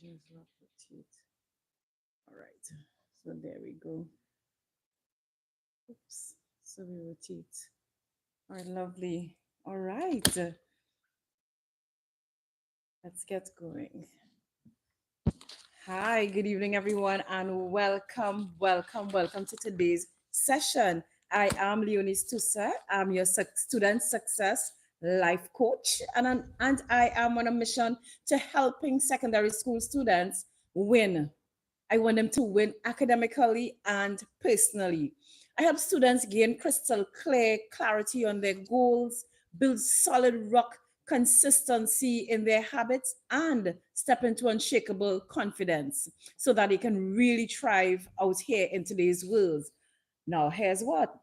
just rotate. All right. So there we go. Oops. So we rotate. All right, lovely. All right. Let's get going. Hi, good evening, everyone, and welcome to today's session. I am Leonie Stusa. I'm your student success life coach, and I am on a mission to helping secondary school students win. I want them to win academically and personally. I help students gain crystal clear clarity on their goals, build solid rock consistency in their habits, and step into unshakable confidence so that they can really thrive out here in today's world. Now, here's what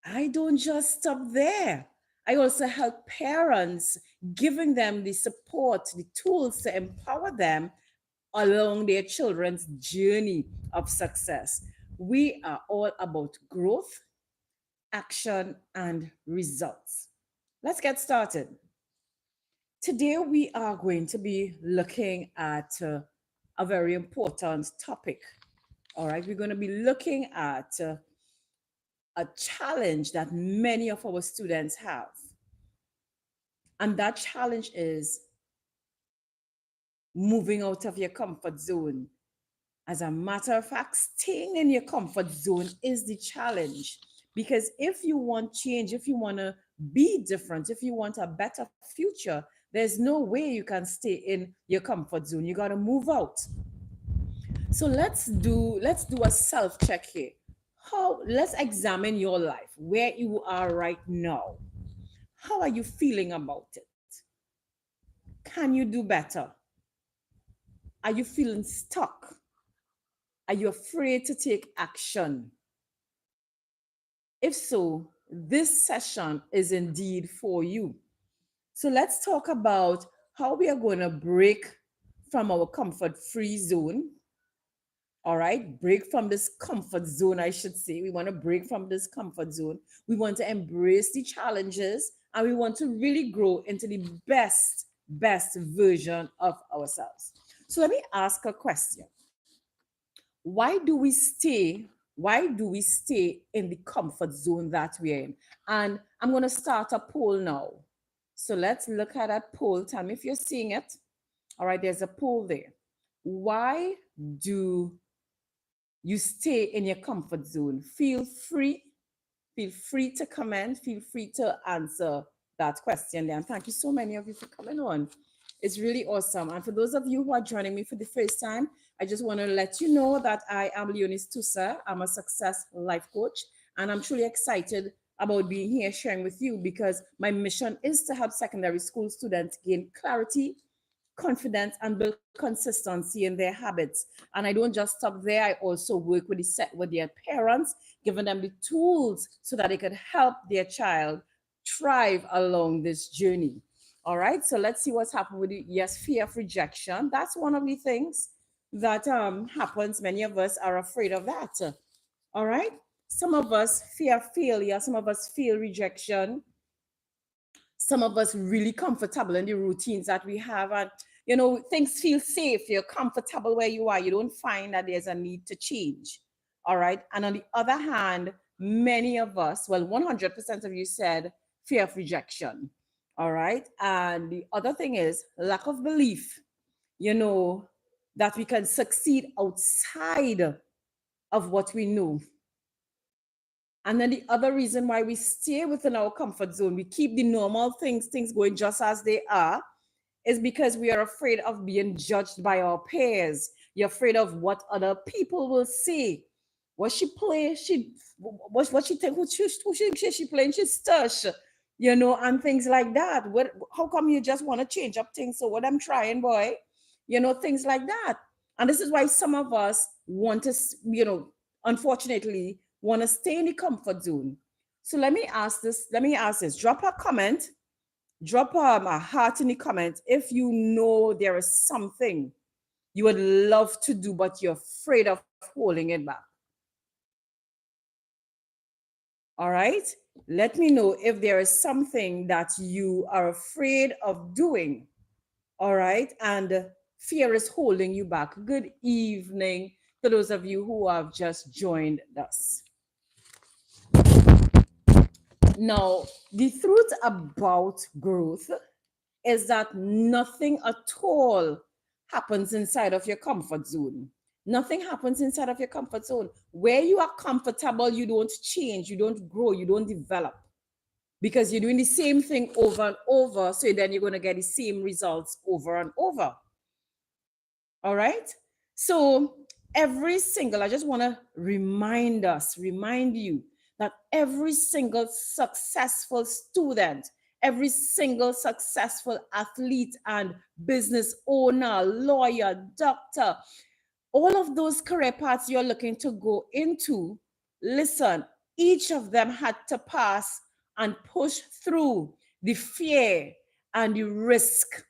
I don't just stop there. I also help parents, giving them the support, the tools to empower them along their children's journey of success. We are all about growth, action, and results. Let's get started. Today, we are going to be looking at a very important topic. All right, we're going to be looking at a challenge that many of our students have. And that challenge is moving out of your comfort zone. As a matter of fact, staying in your comfort zone is the challenge. Because if you want change, if you want to be different, if you want a better future, there's no way you can stay in your comfort zone. You got to move out. So let's do a self check here. Let's examine your life, where you are right now. How are you feeling about it? Can you do better? Are you feeling stuck? Are you afraid to take action? If so, this session is indeed for you. So let's talk about how we are going to break from our comfort free zone. All right, break from this comfort zone, I should say. We want to break from this comfort zone. We want to embrace the challenges and we want to really grow into the best version of ourselves. So let me ask a question. Why do we stay why do we stay in the comfort zone that we're in? And I'm going to start a poll now. So let's look at that poll. Tell me if you're seeing it. All right, there's a poll there. Why do you stay in your comfort zone? Feel free to comment, feel free to answer that question there. And thank you so many of you for coming on. It's really awesome. And for those of you who are joining me for the first time, I just want to let you know that I am Leonie Stusa. I'm a success life coach, and I'm truly excited about being here sharing with you because my mission is to help secondary school students gain clarity, confidence, and build consistency in their habits. And I don't just stop there. I also work with their parents, giving them the tools so that they could help their child thrive along this journey. All right, so let's see what's happened with you. Yes, fear of rejection. That's one of the things that happens. Many of us are afraid of that. All right, some of us fear failure, some of us fear rejection, some of us really comfortable in the routines that we have, and things feel safe, you're comfortable where you are, you don't find that there's a need to change. All right, and on the other hand, many of us, well, 100% of you said fear of rejection. All right, and the other thing is lack of belief, you know that we can succeed outside of what we know. And then the other reason why we stay within our comfort zone, we keep the normal things going just as they are, is because we are afraid of being judged by our peers. You're afraid of what other people will say. What she play, what she think, who she playing, she's stush, and things like that. How come you just want to change up things? So what I'm trying, boy, things like that. And this is why some of us want to, unfortunately, want to stay in the comfort zone. So let me ask this. Drop a comment, drop a heart in the comment if you know there is something you would love to do, but you're afraid of holding it back. All right. Let me know if there is something that you are afraid of doing. All right. And Fear is holding you back. Good evening to those of you who have just joined us. Now, the truth about growth is that nothing at all happens inside of your comfort zone. Nothing happens inside of your comfort zone. Where you are comfortable, you don't change, you don't grow, you don't develop because you're doing the same thing over and over. So then you're going to get the same results over and over. All right. So I just want to remind you that every single successful student, every single successful athlete and business owner, lawyer, doctor, all of those career paths you're looking to go into, listen, each of them had to pass and push through the fear and the risk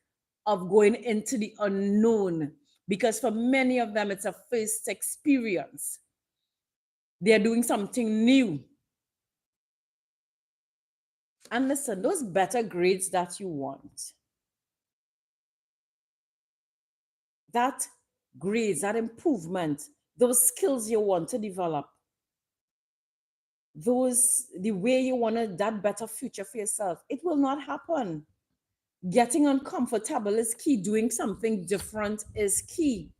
of going into the unknown, because for many of them, it's a first experience. They're doing something new. And listen, those better grades that you want, that grades, that improvement, those skills you want to develop, the way you want that better future for yourself, it will not happen. Getting uncomfortable is key. Doing something different is key.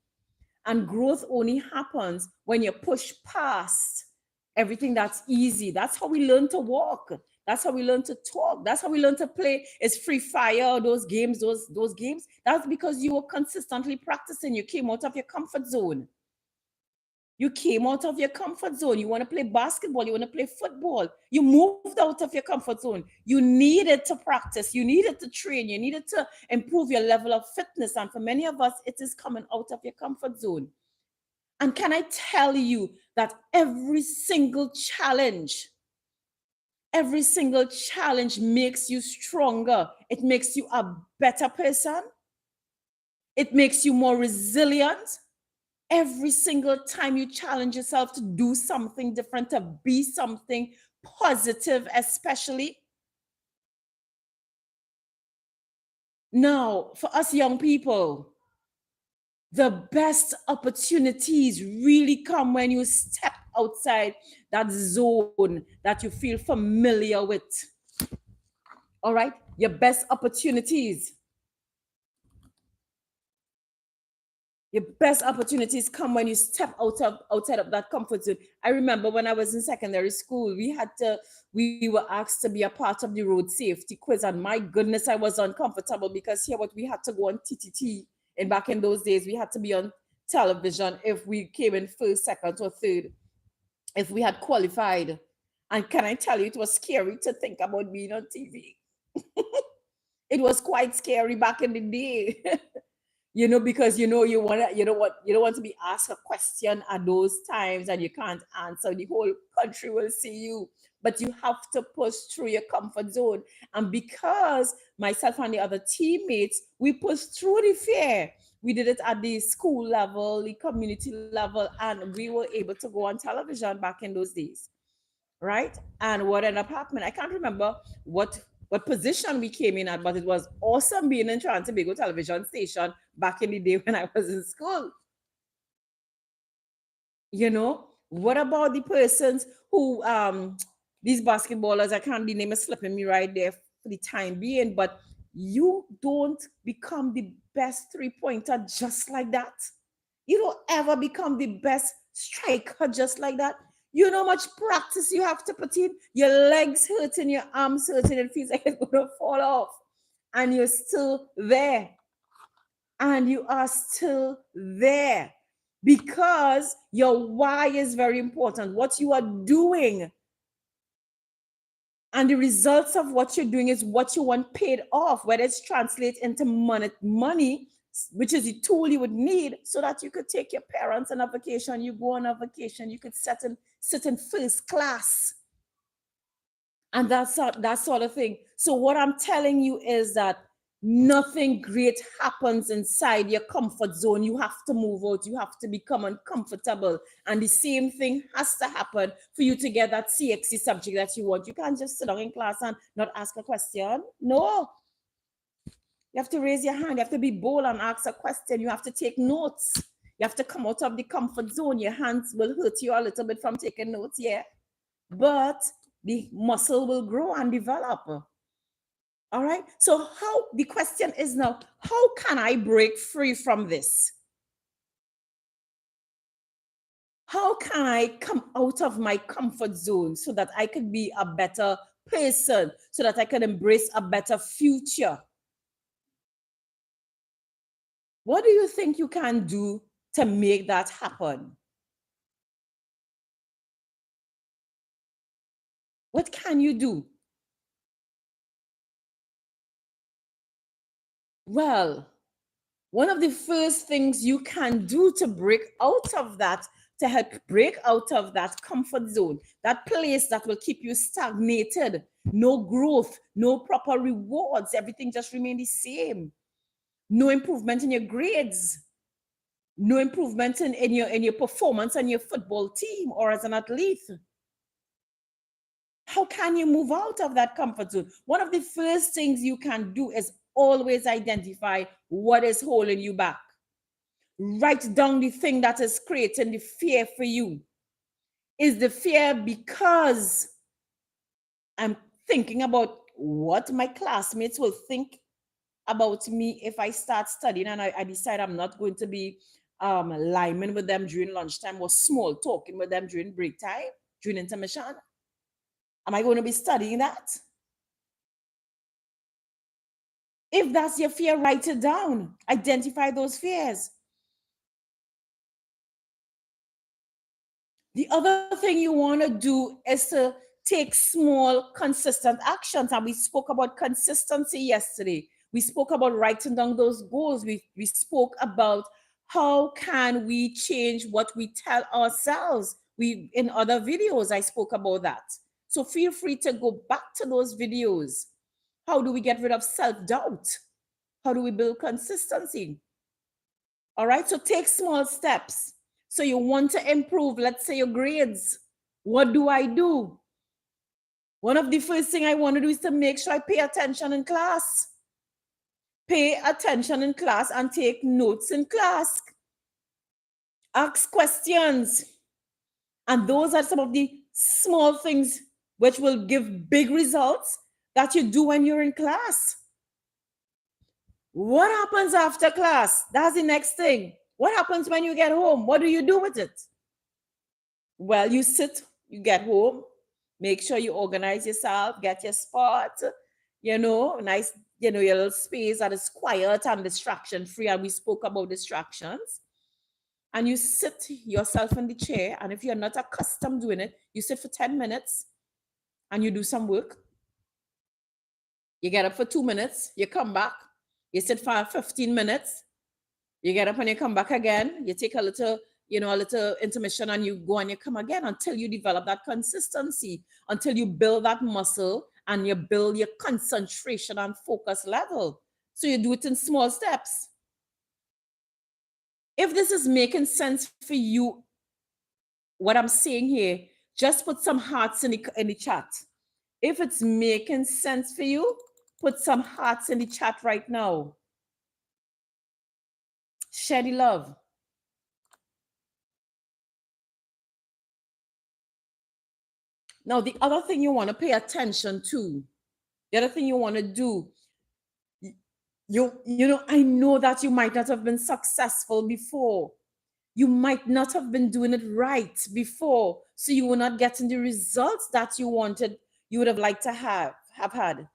And growth only happens when you push past everything that's easy. That's how we learn to walk. That's how we learn to talk. That's how we learn to play. It's free fire, those games, those games. That's because you were consistently practicing. You came out of your comfort zone. You came out of your comfort zone. You want to play basketball. You want to play football. You moved out of your comfort zone. You needed to practice. You needed to train. You needed to improve your level of fitness. And for many of us, it is coming out of your comfort zone. And can I tell you that every single challenge makes you stronger. It makes you a better person. It makes you more resilient. Every single time you challenge yourself to do something different, to be something positive, especially. Now, for us young people, the best opportunities really come when you step outside that zone that you feel familiar with. All right? Your best opportunities. Your best opportunities come when you step outside of that comfort zone. I remember when I was in secondary school, we were asked to be a part of the road safety quiz, and my goodness, I was uncomfortable because here what we had to go on TTT, and back in those days, we had to be on television if we came in first, second, or third, if we had qualified. And can I tell you, it was scary to think about being on TV. It was quite scary back in the day. Because you don't want to be asked a question at those times and you can't answer. The whole country will see you, but you have to push through your comfort zone. And because myself and the other teammates, we pushed through the fear. We did it at the school level, the community level, and we were able to go on television back in those days, right? And what ended up happening, I can't remember what position we came in at, but it was awesome being in Trinidad and Tobago television station back in the day when I was in school. What about the persons who these basketballers, I can't, the name is slipping me right there for the time being, but you don't become the best three-pointer just like that. You don't ever become the best striker just like that. You know how much practice you have to put in. Your legs hurting, your arms hurting, it feels like it's going to fall off. And you're still there. And you are still there because your why is very important. What you are doing and the results of what you're doing is what you want paid off, whether it's translate into money, which is the tool you would need so that you could take your parents on a vacation. You go on a vacation, you could sit in first class. And that sort of thing. So what I'm telling you is that nothing great happens inside your comfort zone. You have to move out. You have to become uncomfortable. And the same thing has to happen for you to get that CXC subject that you want. You can't just sit down in class and not ask a question. No. You have to raise your hand. You have to be bold and ask a question. You have to take notes. You have to come out of the comfort zone. Your hands will hurt you a little bit from taking notes, yeah. But the muscle will grow and develop. All right. So how the question is now, how can I break free from this? How can I come out of my comfort zone so that I could be a better person, so that I can embrace a better future? What do you think you can do to make that happen? What can you do? Well, one of the first things you can do to break out of that, to help break out of that comfort zone, that place that will keep you stagnated, no growth, no proper rewards, everything just remain the same, no improvement in your grades, no improvement in your performance on your football team or as an athlete. How can you move out of that comfort zone? One of the first things you can do is always identify what is holding you back. Write down the thing that is creating the fear for you. Is the fear because I'm thinking about what my classmates will think about me if I start studying and I decide I'm not going to be liming with them during lunchtime or small talking with them during break time, during intermission? Am I going to be studying that? If that's your fear, write it down. Identify those fears. The other thing you want to do is to take small, consistent actions. And we spoke about consistency yesterday. We spoke about writing down those goals. We spoke about how can we change what we tell ourselves. In other videos, I spoke about that. So feel free to go back to those videos. How do we get rid of self-doubt? How do we build consistency? All right, so take small steps. So you want to improve, let's say your grades. What do I do? One of the first thing I want to do is to make sure I pay attention in class. Pay attention in class and take notes in class. Ask questions. And those are some of the small things which will give big results that you do when you're in class. What happens after class? That's the next thing. What happens when you get home? What do you do with it? Well, you sit, you get home, make sure you organize yourself, get your spot, nice, your little space that is quiet and distraction free. And we spoke about distractions. And you sit yourself in the chair. And if you're not accustomed doing it, you sit for 10 minutes and you do some work. You get up for 2 minutes, you come back, you sit for 15 minutes, you get up and you come back again, you take a little intermission and you go and you come again until you develop that consistency, until you build that muscle and you build your concentration and focus level. So you do it in small steps. If this is making sense for you, what I'm saying here, just put some hearts in the chat. If it's making sense for you, put some hearts in the chat right now. Share the love. Now, the other thing you want to pay attention to, the other thing you want to do, I know that you might not have been successful before. You might not have been doing it right before. So you were not getting the results that you wanted, you would have liked to have had.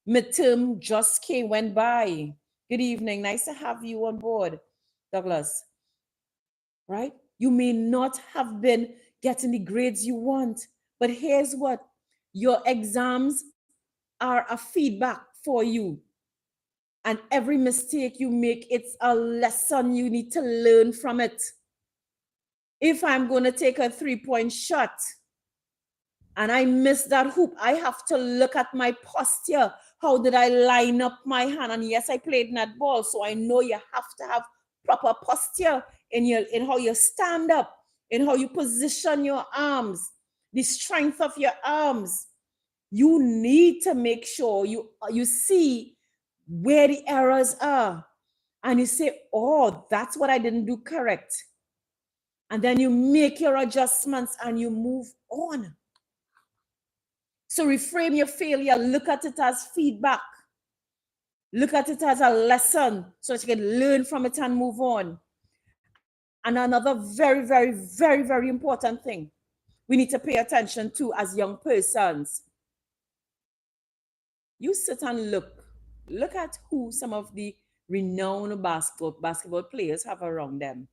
Midterm just went by. Good evening. Nice to have you on board, Douglas. Right? You may not have been getting the grades you want, but here's what: your exams are a feedback for you. And every mistake you make, it's a lesson. You need to learn from it. If I'm going to take a 3-point shot and I miss that hoop, I have to look at my posture. How did I line up my hand? And yes, I played netball, so I know you have to have proper posture in how you stand up, in how you position your arms, the strength of your arms. You need to make sure you see where the errors are. And you say, oh, that's what I didn't do correct. And then you make your adjustments and you move on. So reframe your failure, look at it as feedback. Look at it as a lesson so that you can learn from it and move on. And another very, very, very, very important thing we need to pay attention to as young persons. You sit and look at who some of the renowned basketball players have around them.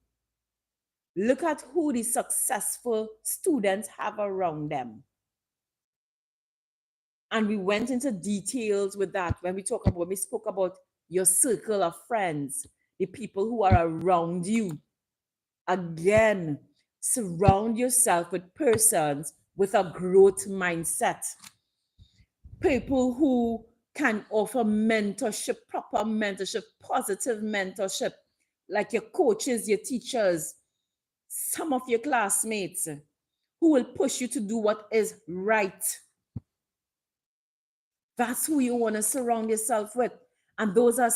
Look at who the successful students have around them. And we went into details with that when we spoke about your circle of friends, the people who are around you. Again, surround yourself with persons with a growth mindset. People who can offer mentorship, proper mentorship, positive mentorship, like your coaches, your teachers, some of your classmates who will push you to do what is right. That's who you want to surround yourself with. And those are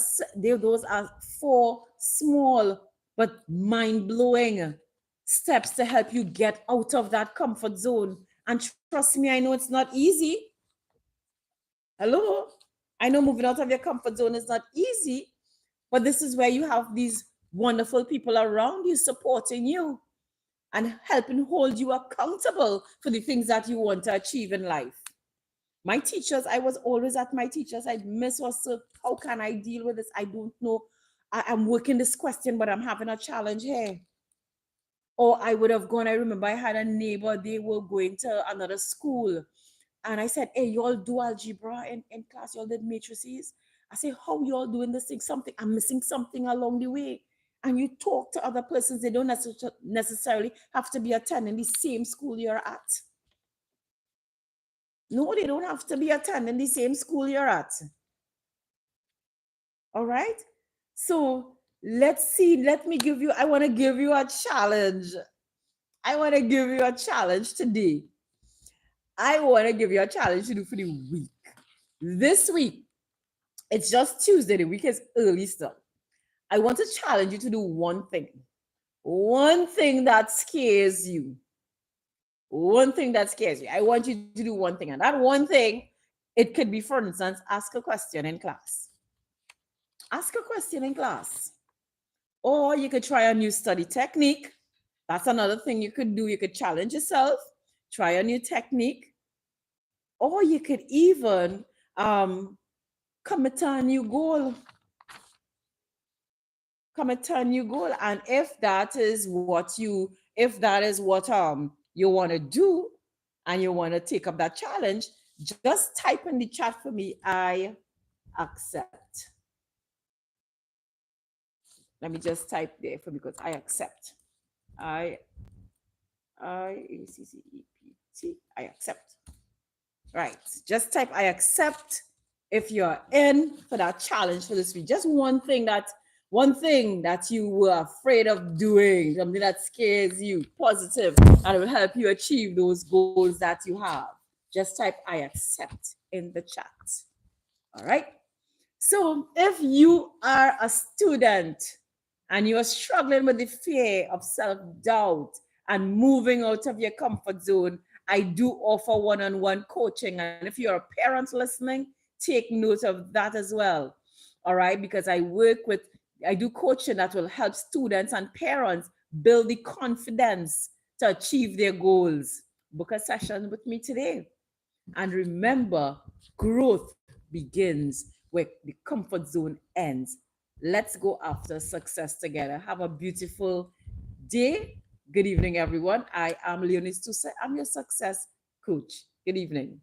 4 small but mind-blowing steps to help you get out of that comfort zone. And trust me, I know it's not easy. Hello? I know moving out of your comfort zone is not easy, but this is where you have these wonderful people around you supporting you and helping hold you accountable for the things that you want to achieve in life. My teachers, I was always at my teachers. I miss also, how can I deal with this? I don't know. I'm working this question, but I'm having a challenge here. Or I would have gone, I remember I had a neighbor, they were going to another school. And I said, hey, y'all do algebra in class, y'all did matrices. I said, how y'all doing this thing? Something, I'm missing something along the way. And you talk to other persons, they don't necessarily have to be attending the same school you're at. No, they don't have to be attending the same school you're at. All right? So let's see. I want to give you a challenge. I want to give you a challenge today. I want to give you a challenge to do for the week. This week, it's just Tuesday. The week is early still. I want to challenge you to do one thing. One thing that scares you. One thing that scares you. I want you to do one thing. And that one thing, it could be, for instance, ask a question in class. Ask a question in class. Or you could try a new study technique. That's another thing you could do. You could challenge yourself, try a new technique. Or you could even commit to a new goal. Commit to a new goal. And if that is what you want to do and you want to take up that challenge, just type in the chat for me, I accept. Let me just type there for me because I accept. I-A-C-C-E-P-T. I accept. Right. Just type I accept if you're in for that challenge for this week. Just one thing that you were afraid of doing, something that scares you, positive, and will help you achieve those goals that you have. Just type I accept in the chat. All right. So if you are a student and you are struggling with the fear of self-doubt and moving out of your comfort zone, I do offer one-on-one coaching. And if you're a parent listening, take note of that as well. All right, because I do coaching that will help students and parents build the confidence to achieve their goals. Book a session with me today. And remember, growth begins where the comfort zone ends. Let's go after success together. Have a beautiful day. Good evening, everyone. I am Leonie Stusse. I'm your success coach. Good evening.